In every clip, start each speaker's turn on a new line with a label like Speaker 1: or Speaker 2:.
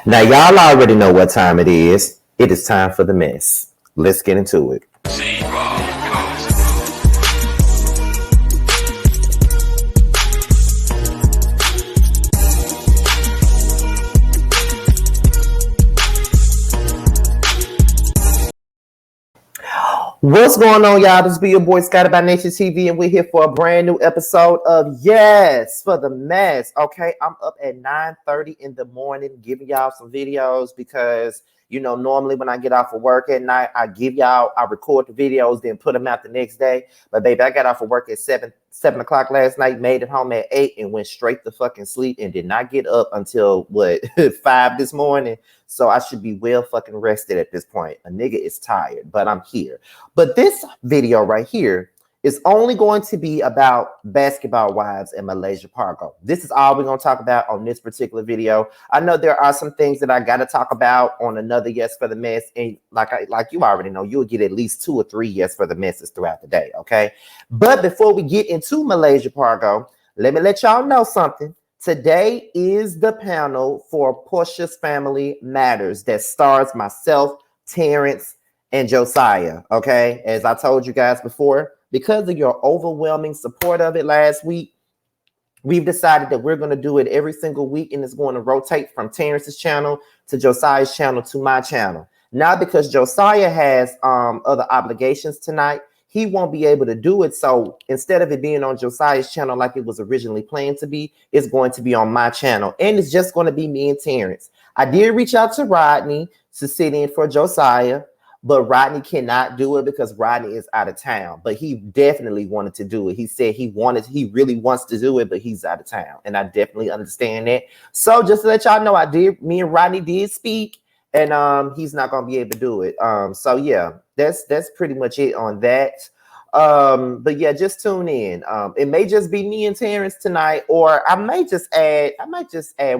Speaker 1: Now, y'all already know what time it is. It is time for the mess. Let's get into it. What's going on, y'all? This be your boy Scotty by Nation TV, and we're here for a brand new episode of Yes for the Mess. Okay, I'm up at 9:30 in the morning giving y'all some videos because, you know, normally when I get off of work at night, I record the videos, then put them out the next day. But baby, I got off of work at 7 o'clock last night, made it home at 8, and went straight to fucking sleep and did not get up until 5 this morning. So I should be well fucking rested at this point. A nigga is tired, but I'm here. But this video right here is only going to be about basketball wives and Malaysia Pargo. This is all we're going to talk about on this particular video. I know there are some things that I got to talk about on another Yes for the Mess. And like you already know, you'll get at least 2 or 3 Yes for the Messes throughout the day, okay? But before we get into Malaysia Pargo, let me let y'all know something. Today is the panel for Portia's Family Matters that stars myself, Terrence, and Josiah, okay? As I told you guys before, because of your overwhelming support of it last week, we've decided that we're going to do it every single week, and it's going to rotate from Terrence's channel to Josiah's channel to my channel. Now, because Josiah has other obligations tonight, he won't be able to do it. So instead of it being on Josiah's channel like it was originally planned to be, it's going to be on my channel. And it's just going to be me and Terrence. I did reach out to Rodney to sit in for Josiah, but Rodney cannot do it because Rodney is out of town. But he definitely wanted to do it. He said he really wants to do it, but he's out of town. And I definitely understand that. So just to let y'all know, me and Rodney did speak. And he's not gonna be able to do it. So yeah, that's pretty much it on that. But yeah, just tune in. It may just be me and Terrence tonight, or I might just add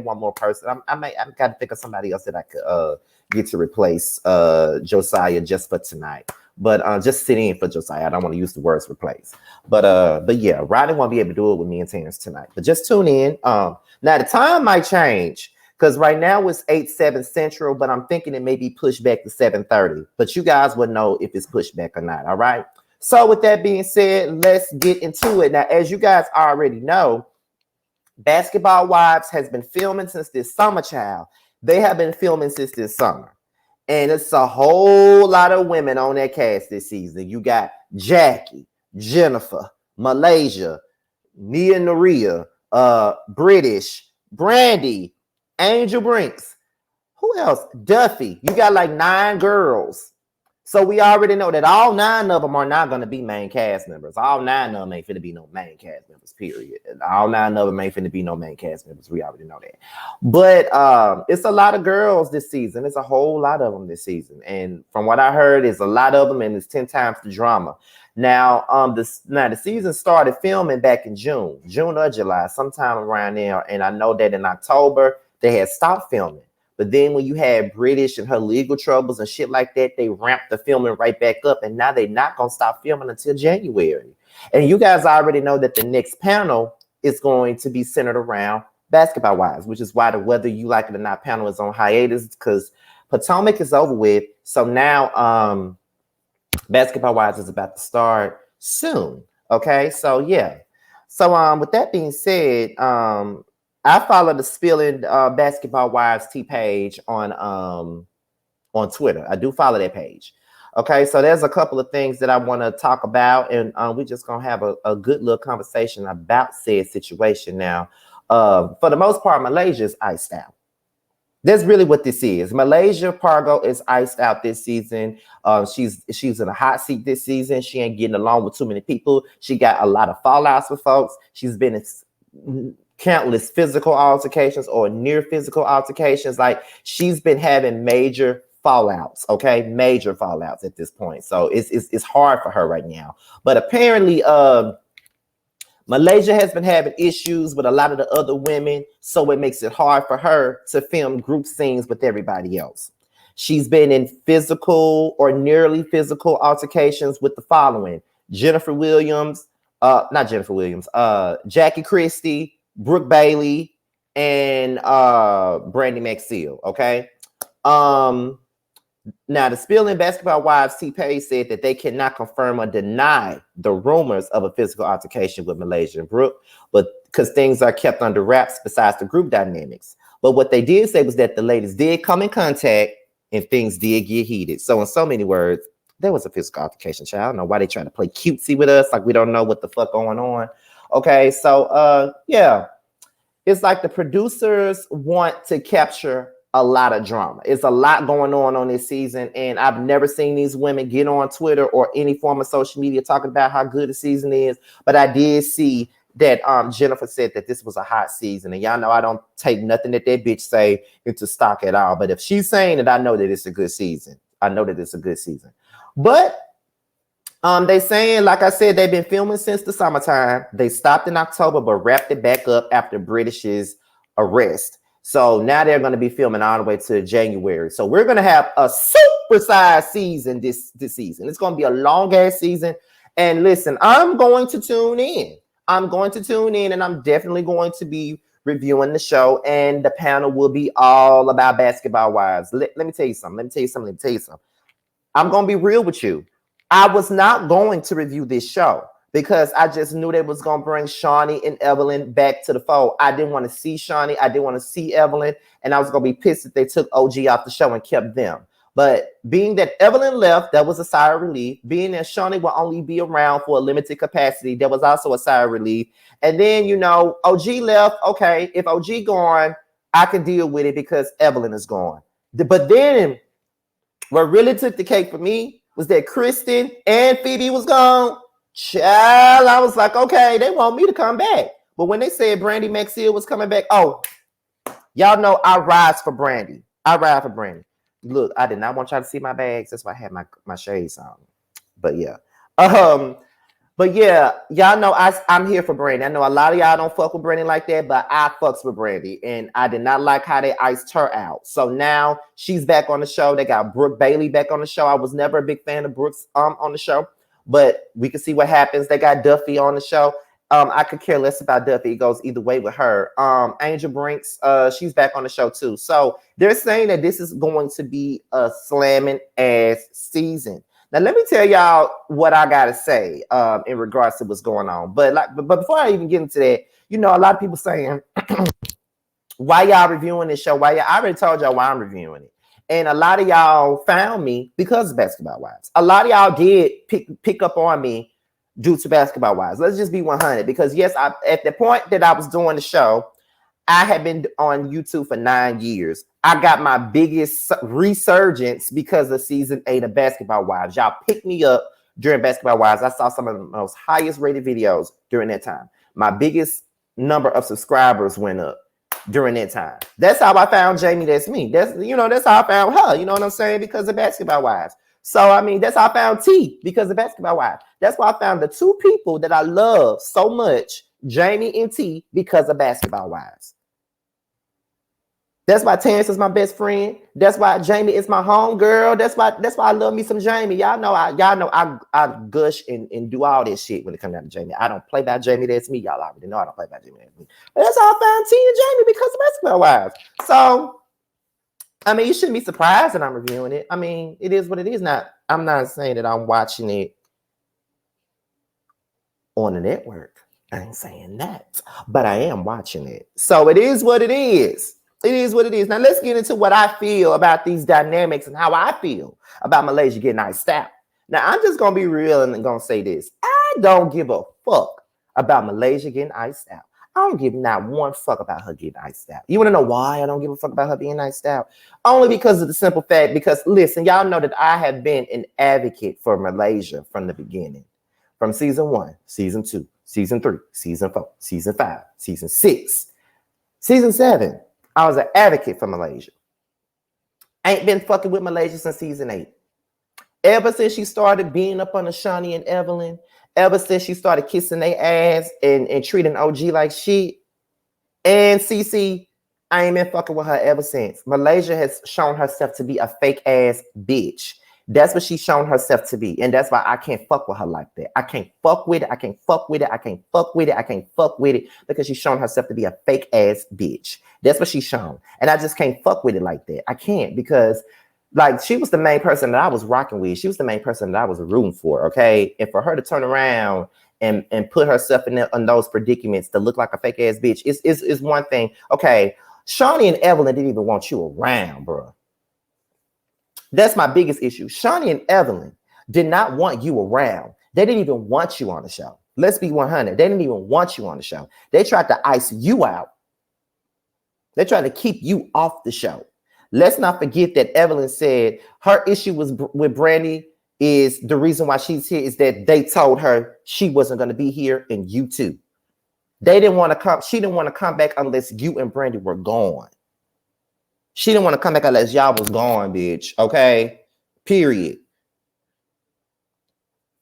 Speaker 1: one more person. I've got to think of somebody else that I could get to replace Josiah just for tonight. But just sit in for Josiah. I don't want to use the words replace. But yeah, Rodney won't be able to do it with me and Terrence tonight. But just tune in. Now the time might change. Because right now it's 8/7 Central, but I'm thinking it may be pushed back to 7:30. But you guys would know if it's pushed back or not, all right? So with that being said, let's get into it. Now, as you guys already know, Basketball Wives has been filming since this summer, child. They have been filming since this summer. And it's a whole lot of women on that cast this season. You got Jackie, Jennifer, Malaysia, Nia Naria, British, Brandy, Angel Brinks. Who else? Duffy. You got like 9 girls. So we already know that all 9 of them are not going to be main cast members. All 9 of them ain't finna be no main cast members, period. All 9 of them ain't finna be no main cast members. We already know that. But it's a lot of girls this season. It's a whole lot of them this season. And from what I heard, it's a lot of them, and it's 10 times the drama. Now, the season started filming back in June or July, sometime around there. And I know that in October, they had stopped filming. But then when you had British and her legal troubles and shit like that, they ramped the filming right back up. And now they're not going to stop filming until January. And you guys already know that the next panel is going to be centered around Basketball Wives, which is why the Whether You Like It or Not panel is on hiatus, because Potomac is over with. So now Basketball Wives is about to start soon. Okay, so yeah. So with that being said, I follow the Spilling Basketball Wives T page on Twitter. I do follow that page. Okay, so there's a couple of things that I want to talk about, and we're just gonna have a good little conversation about said situation. Now, for the most part, Malaysia is iced out. That's really what this is. Malaysia Pargo is iced out this season. She's in a hot seat this season. She ain't getting along with too many people. She got a lot of fallouts with folks. She's been in countless physical altercations or near physical altercations. Like, she's been having major fallouts, okay? Major fallouts at this point. So it's hard for her right now. But apparently, Malaysia has been having issues with a lot of the other women, so it makes it hard for her to film group scenes with everybody else. She's been in physical or nearly physical altercations with the following: Jackie Christie, Brooke Bailey, and Brandy Maxfield. Okay. Now, the Spill in Basketball Wives, T-Pace said that they cannot confirm or deny the rumors of a physical altercation with Malaysia and Brooke, but because things are kept under wraps besides the group dynamics. But what they did say was that the ladies did come in contact and things did get heated. So in so many words, there was a physical altercation, child. I don't know why they trying to play cutesy with us, like we don't know what the fuck going on. Okay, so yeah. It's like the producers want to capture a lot of drama. It's a lot going on this season, and I've never seen these women get on Twitter or any form of social media talking about how good the season is. But I did see that Jennifer said that this was a hot season, and y'all know I don't take nothing that bitch say into stock at all. But if she's saying it, I know that it's a good season. I know that it's a good season. But they saying, like I said, they've been filming since the summertime. They stopped in October, but wrapped it back up after British's arrest. So now they're going to be filming all the way to January. So we're going to have a supersized season this season. It's going to be a long ass season. And listen, I'm going to tune in. I'm going to tune in, and I'm definitely going to be reviewing the show. And the panel will be all about Basketball Wives. Let me tell you something. I'm going to be real with you. I was not going to review this show because I just knew they was going to bring Shawnee and Evelyn back to the fold. I didn't want to see Shawnee. I didn't want to see Evelyn. And I was going to be pissed if they took OG off the show and kept them. But being that Evelyn left, that was a sigh of relief. Being that Shawnee will only be around for a limited capacity, that was also a sigh of relief. And then, you know, OG left. Okay, if OG gone, I can deal with it because Evelyn is gone. But then what really took the cake for me was that Kristen and Phoebe was gone. Child, I was like, okay, they want me to come back. But when they said Brandy Maxfield was coming back, oh, y'all know I rise for Brandy. I ride for Brandy. Look, I did not want y'all to see my bags. That's why I had my shades on. But yeah. But yeah, y'all know I'm here for Brandy. I know a lot of y'all don't fuck with Brandy like that, but I fucks with Brandy. And I did not like how they iced her out. So now she's back on the show. They got Brooke Bailey back on the show. I was never a big fan of Brooks on the show, but we can see what happens. They got Duffy on the show. I could care less about Duffy. It goes either way with her. Angel Brinks, she's back on the show too. So they're saying that this is going to be a slamming ass season. Now, let me tell y'all what I got to say in regards to what's going on. But before I even get into that, you know, a lot of people saying, why y'all reviewing this show? I already told y'all why I'm reviewing it. And a lot of y'all found me because of Basketball Wives. A lot of y'all did pick up on me due to Basketball Wives. Let's just be 100. Because, yes, at the point that I was doing the show, I had been on YouTube for 9 years. I got my biggest resurgence because of season 8 of Basketball Wives. Y'all picked me up during Basketball Wives. I saw some of the most highest rated videos during that time. My biggest number of subscribers went up during that time. That's how I found Jamie. That's me. That's how I found her. You know what I'm saying? Because of Basketball Wives. So, I mean, that's how I found T because of Basketball Wives. That's why I found the two people that I love so much, Jamie and T, because of Basketball Wives. That's why Terrence is my best friend. That's why Jamie is my home girl. That's why I love me some Jamie. Y'all know I gush and do all this shit when it comes down to Jamie. I don't play by Jamie. That's me. Y'all already know I don't play by Jamie. That's me. But that's how I found T and Jamie because of Basketball Wives. So, I mean, you shouldn't be surprised that I'm reviewing it. I mean, it is what it is. I'm not saying that I'm watching it on the network. I ain't saying that, but I am watching it. So it is what it is. It is what it is. Now let's get into what I feel about these dynamics and how I feel about Malaysia getting iced out. Now I'm just gonna be real and gonna say this. I don't give a fuck about Malaysia getting iced out. I don't give not one fuck about her getting iced out. You want to know why I don't give a fuck about her being iced out? Only because of the simple fact, because listen, y'all know that I have been an advocate for Malaysia from the beginning. From season 1, season 2, season 3, season 4, season 5, season 6, season 7. I was an advocate for Malaysia. Ain't been fucking with Malaysia since season 8. Ever since she started being up on the Shawnee and Evelyn, ever since she started kissing their ass and treating OG like shit, and CC, I ain't been fucking with her ever since. Malaysia has shown herself to be a fake ass bitch. That's what she's shown herself to be. And that's why I can't fuck with her like that. I can't fuck with it. I can't fuck with it. I can't fuck with it. I can't fuck with it because she's shown herself to be a fake ass bitch. That's what she's shown. And I just can't fuck with it like that. I can't because like she was the main person that I was rocking with. She was the main person that I was rooting for. Okay. And for her to turn around and put herself in those predicaments to look like a fake ass bitch is one thing. Okay. Shawnee and Evelyn didn't even want you around, bro. That's my biggest issue. Shawnee and Evelyn did not want you around. They didn't even want you on the show. Let's be 100. They didn't even want you on the show. They tried to ice you out. They tried to keep you off the show. Let's not forget that Evelyn said her issue was with Brandy is the reason why she's here is that they told her she wasn't going to be here and you too. They didn't want to come. She didn't want to come back unless you and Brandy were gone. She didn't want to come back unless y'all was gone, bitch. Okay? Period.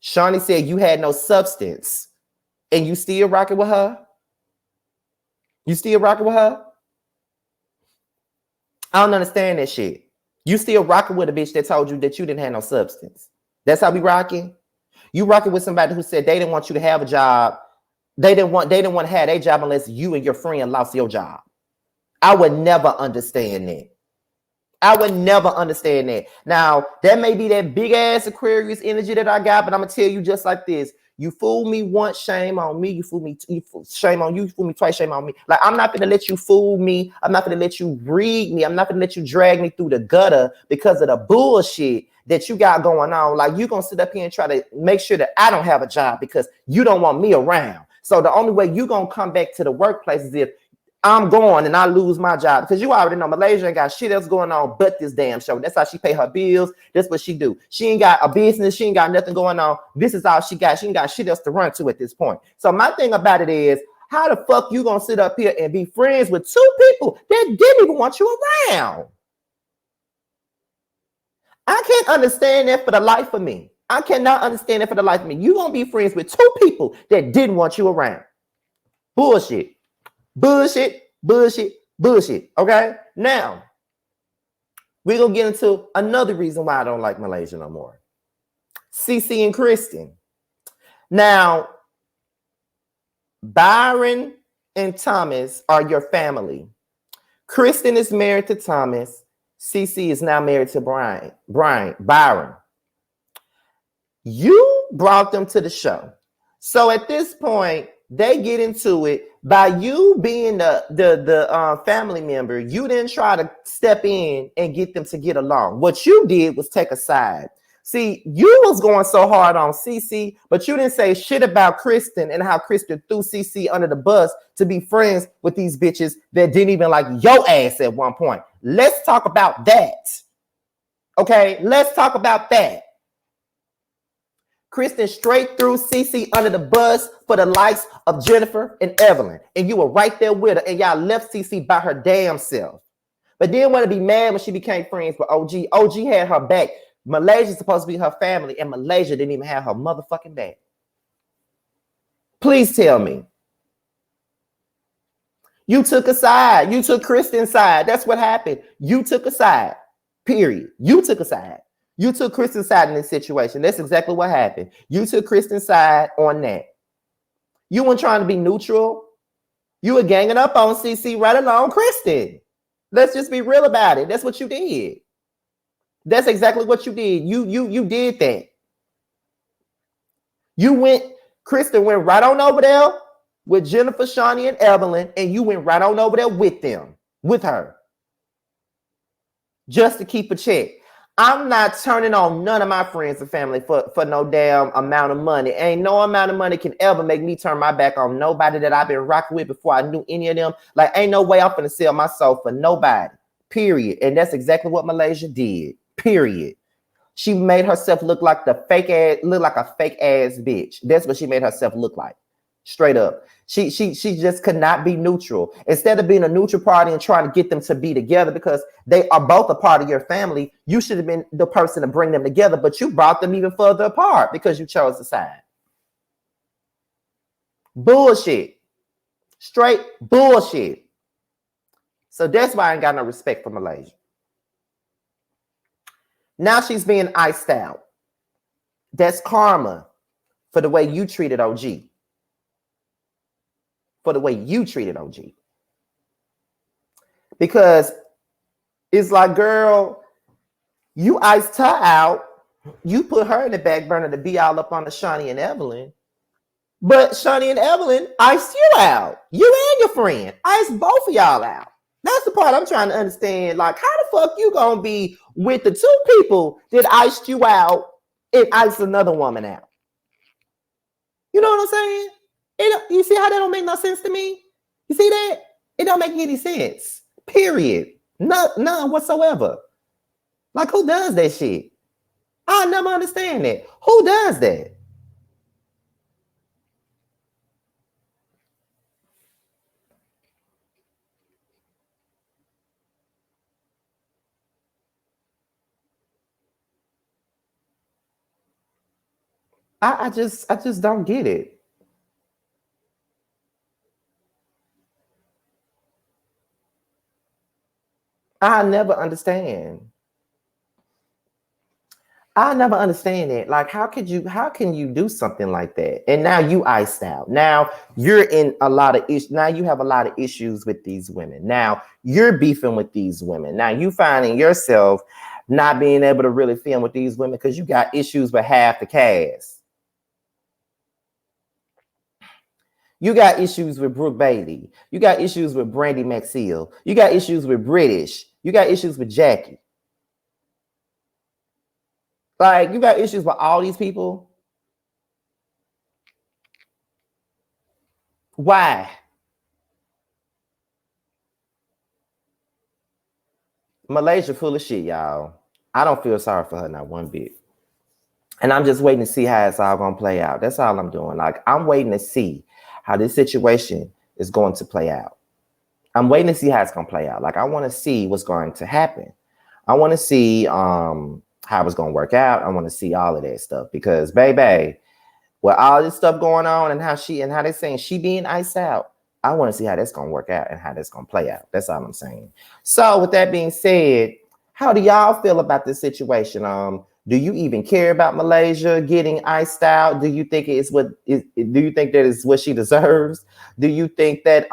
Speaker 1: Shawnee said you had no substance. And you still rocking with her? You still rocking with her? I don't understand that shit. You still rocking with a bitch that told you that you didn't have no substance. That's how we rocking? You rocking with somebody who said they didn't want you to have a job. They didn't want to have their job unless you and your friend lost your job. I would never understand that. I would never understand that. Now, that may be that big ass Aquarius energy that I got, but I'm gonna tell you just like this. You fool me once, shame on me. You fool me, shame on you. You fool me twice, shame on me. Like, I'm not gonna let you fool me. I'm not gonna let you read me. I'm not gonna let you drag me through the gutter because of the bullshit that you got going on. Like, you gonna sit up here and try to make sure that I don't have a job because you don't want me around. So the only way you gonna come back to the workplace is if I'm going and I lose my job because you already know Malaysia ain't got shit else going on but this damn show. That's how she pay her bills. That's what she do. She ain't got a business. She ain't got nothing going on. This is all she got. She ain't got shit else to run to at this point. So my thing about it is, how the fuck you gonna sit up here and be friends with two people that didn't even want you around? I can't understand that for the life of me. I cannot understand it for the life of me. You gonna be friends with two people that didn't want you around. Bullshit. Bullshit, bullshit, bullshit. Okay? Now, we're going to get into another reason why I don't like Malaysia no more. CeCe and Kristen. Now, Byron and Thomas are your family. Kristen is married to Thomas. CeCe is now married to Byron. You brought them to the show. So at this point, they get into it. By you being the family member, you didn't try to step in and get them to get along. What you did was take a side. See, you was going so hard on CeCe, but you didn't say shit about Kristen and how Kristen threw CeCe under the bus to be friends with these bitches that didn't even like your ass at one point. Let's talk about that. Okay, let's talk about that. Kristen straight threw CeCe under the bus for the likes of Jennifer and Evelyn. And you were right there with her. And y'all left CeCe by her damn self. But then want to be mad when she became friends with OG. OG had her back. Malaysia's supposed to be her family. And Malaysia didn't even have her motherfucking back. Please tell me. You took a side. You took Kristen's side. That's what happened. You took a side. Period. You took a side. You took Kristen's side in this situation. That's exactly what happened. You took Kristen's side on that. You weren't trying to be neutral. You were ganging up on CeCe right along Kristen. Let's just be real about it. That's what you did. That's exactly what you did. You did that. Kristen went right on over there with Jennifer, Shawnee, and Evelyn, and you went right on over there with them, with her. Just to keep a check. I'm not turning on none of my friends and family for no damn amount of money. Ain't no amount of money can ever make me turn my back on nobody that I've been rocking with before I knew any of them. Like, ain't no way I'm finna sell my soul for nobody. Period. And that's exactly what Malaysia did. Period. She made herself look like a fake ass bitch. That's what she made herself look like. Straight up. She just could not be neutral. Instead of being a neutral party and trying to get them to be together because they are both a part of your family, you should have been the person to bring them together, but you brought them even further apart because you chose the side. Bullshit. Straight bullshit. So that's why I ain't got no respect for Malaysia. Now she's being iced out. That's karma for the way you treated OG. For the way you treated OG. Because it's like, girl, you iced her out. You put her in the back burner to be all up on the Shawnee and Evelyn. But Shawnee and Evelyn iced you out. You and your friend iced both of y'all out. That's the part I'm trying to understand. Like, how the fuck you gonna be with the two people that iced you out and iced another woman out? You know what I'm saying? You see how that don't make no sense to me? You see that? It don't make any sense. Period. None whatsoever. Like, who does that shit? I never understand that. Who does that? I just don't get it. I never understand. I never understand it. Like, how can you do something like that? And now you iced out. Now you're in a lot of issues. Now you have a lot of issues with these women. Now you're beefing with these women. Now you finding yourself not being able to really film with these women because you got issues with half the cast. You got issues with Brooke Bailey. You got issues with Brandy Maxfield. You got issues with British. You got issues with Jackie. Like, you got issues with all these people. Why? Malaysia full of shit, y'all. I don't feel sorry for her, not one bit. And I'm just waiting to see how it's all going to play out. That's all I'm doing. Like, I'm waiting to see how this situation is going to play out. I'm waiting to see how it's going to play out. Like, I want to see what's going to happen. I want to see how it's going to work out. I want to see all of that stuff because, baby, with all this stuff going on and how they're saying she being iced out, I want to see how that's going to work out and how that's going to play out. That's all I'm saying. So with that being said, how do y'all feel about this situation? Do you even care about Malaysia getting iced out? Do you think do you think that is what she deserves? Do you think that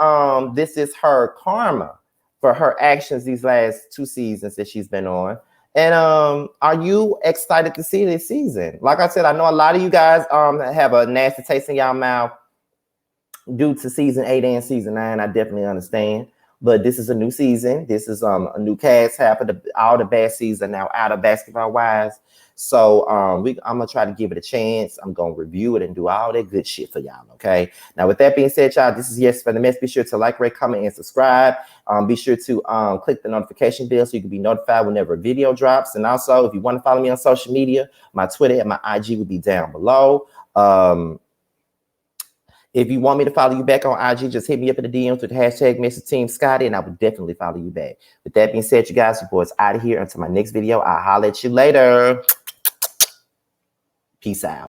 Speaker 1: this is her karma for her actions these last 2 seasons that she's been on? And are you excited to see this season? Like I said, I know a lot of you guys have a nasty taste in y'all mouth due to season 8 and season 9. I definitely understand. But this is a new season. This is a new cast. All the bad seasons are now out of basketball wise. So I'm gonna try to give it a chance. I'm gonna review it and do all that good shit for y'all. Okay. Now, with that being said, y'all, this is Yes for the Mess. Be sure to like, rate, comment, and subscribe. Be sure to click the notification bell so you can be notified whenever a video drops. And also, if you want to follow me on social media, my Twitter and my IG will be down below. If you want me to follow you back on IG, just hit me up in the DMs with the hashtag Mr. Team Scotty, and I will definitely follow you back. With that being said, you guys, your boys out of here. Until my next video, I'll holler at you later. Peace out.